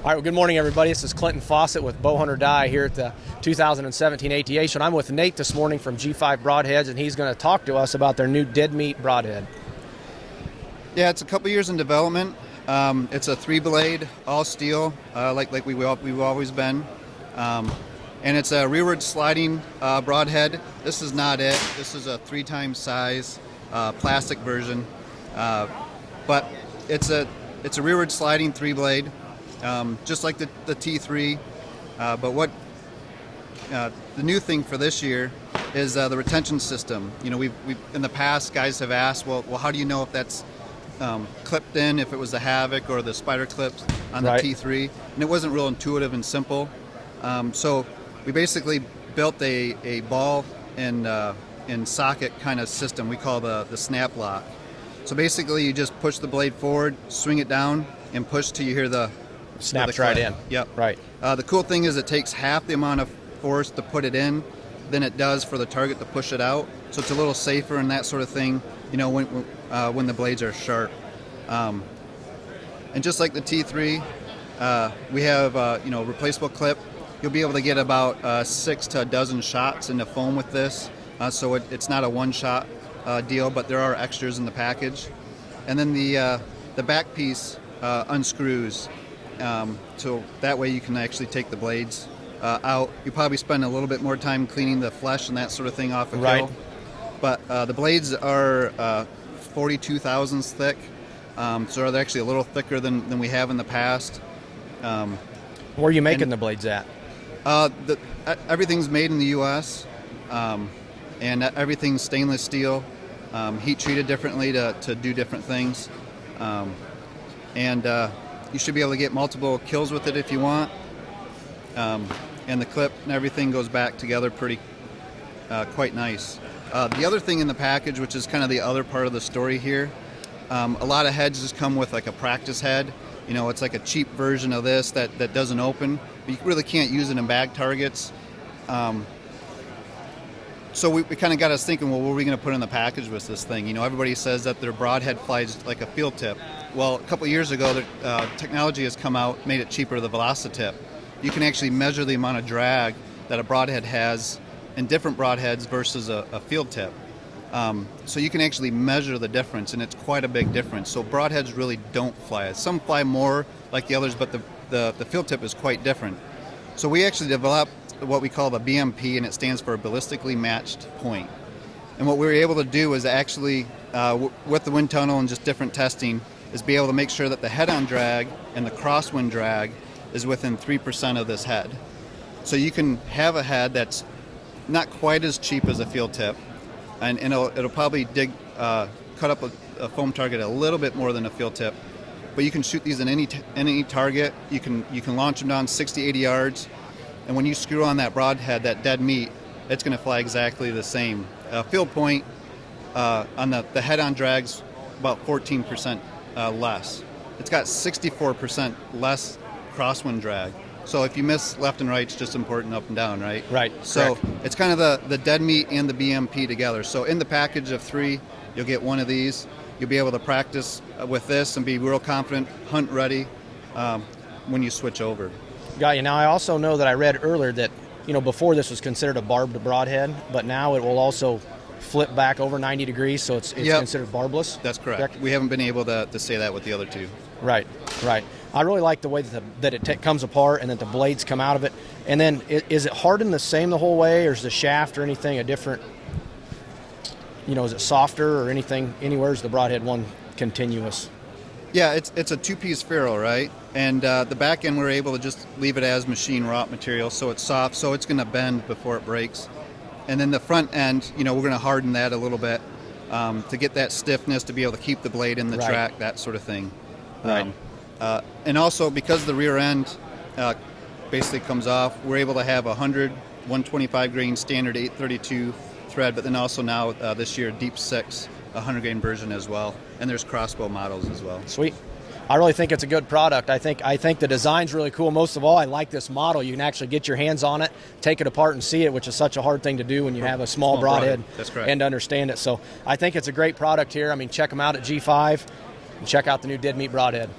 All right, well, good morning, everybody. This is Clinton Fawcett with Bowhunter Die here at the 2017 ATA show. And I'm with Nate this morning from G5 Broadheads, and he's going to talk to us about their new Deadmeat Broadhead. Yeah, it's a couple years in development. It's a 3-blade, all steel, like we've always been. And it's a rearward sliding broadhead. This is not it. This is a 3-times size plastic version. But it's a rearward sliding 3-blade. Just like the T3, but what the new thing for this year is the retention system. You know, we've in the past, guys have asked, well, how do you know if that's clipped in, if it was the Havoc or the spider clips on the T3? And it wasn't real intuitive and simple. So we basically built a ball and socket kind of system we call the snap lock. So basically, you just push the blade forward, swing it down, and push till you hear the snaps right in. Yep. Right. The cool thing is it takes half the amount of force to put it in than it does for the target to push it out. So it's a little safer and that sort of thing, you know, when the blades are sharp. And just like the T3, we have, you know, replaceable clip. You'll be able to get about 6 to a dozen shots in the foam with this. So it's not a one-shot deal, but there are extras in the package. And then the back piece unscrews. So that way you can actually take the blades out. You probably spend a little bit more time cleaning the flesh and that sort of thing off a kill. But the blades are 42 thousandths thick, so they're actually a little thicker than we have in the past. Where are you making the blades at? Everything's made in the U.S., and everything's stainless steel, heat treated differently to do different things. You should be able to get multiple kills with it if you want. And the clip and everything goes back together quite nice. The other thing in the package, which is kind of the other part of the story here, a lot of heads just come with like a practice head. You know, it's like a cheap version of this that doesn't open, but you really can't use it in bag targets. So we kind of got us thinking, well, what are we going to put in the package with this thing? You know, everybody says that their broadhead flies like a field tip. Well, a couple of years ago, the technology has come out, made it cheaper, the Velocitip. You can actually measure the amount of drag that a broadhead has in different broadheads versus a field tip. So you can actually measure the difference, and it's quite a big difference. So broadheads really don't fly. Some fly more like the others, but the field tip is quite different. So we actually developed what we call the BMP, and it stands for ballistically matched point. And what we were able to do is actually, with the wind tunnel and just different testing, is be able to make sure that the head-on drag and the crosswind drag is within 3% of this head. So you can have a head that's not quite as cheap as a field tip, and it'll probably cut up a foam target a little bit more than a field tip, but you can shoot these in any target. You can launch them down 60, 80 yards, and when you screw on that broadhead, that dead meat, it's going to fly exactly the same. Field point on the head-on drag's about 14% less. It's got 64% less crosswind drag. So if you miss left and right, it's just important up and down, right? Right. So correct. It's kind of the dead meat and the BMP together. So in the package of 3, you'll get one of these. You'll be able to practice with this and be real confident, hunt ready when you switch over. Got you. Now, I also know that I read earlier that, you know, before this was considered a barbed broadhead, but now it will also flip back over 90 degrees, so it's considered barbless. That's correct. We haven't been able to say that with the other 2. Right. I really like the way that it comes apart and that the blades come out of it. And then, is it hardened the same the whole way, or is the shaft or anything a different, you know, is it softer or anything? Anywhere is the broadhead one continuous? Yeah, it's a 2-piece ferrule, right? And the back end, we're able to just leave it as machine wrought material, so it's soft, so it's going to bend before it breaks. And then the front end, you know, we're going to harden that a little bit to get that stiffness, to be able to keep the blade in the track, that sort of thing. Right. And also, because the rear end basically comes off, we're able to have 100, 125 grain standard 832 thread, but then also now this year deep 6, 100 grain version as well. And there's crossbow models as well. Sweet. I really think it's a good product. I think the design's really cool. Most of all, I like this model. You can actually get your hands on it, take it apart and see it, which is such a hard thing to do when you have a small broadhead. That's correct. And understand it. So I think it's a great product here. I mean, check them out at G5 and check out the new Deadmeat Broadhead.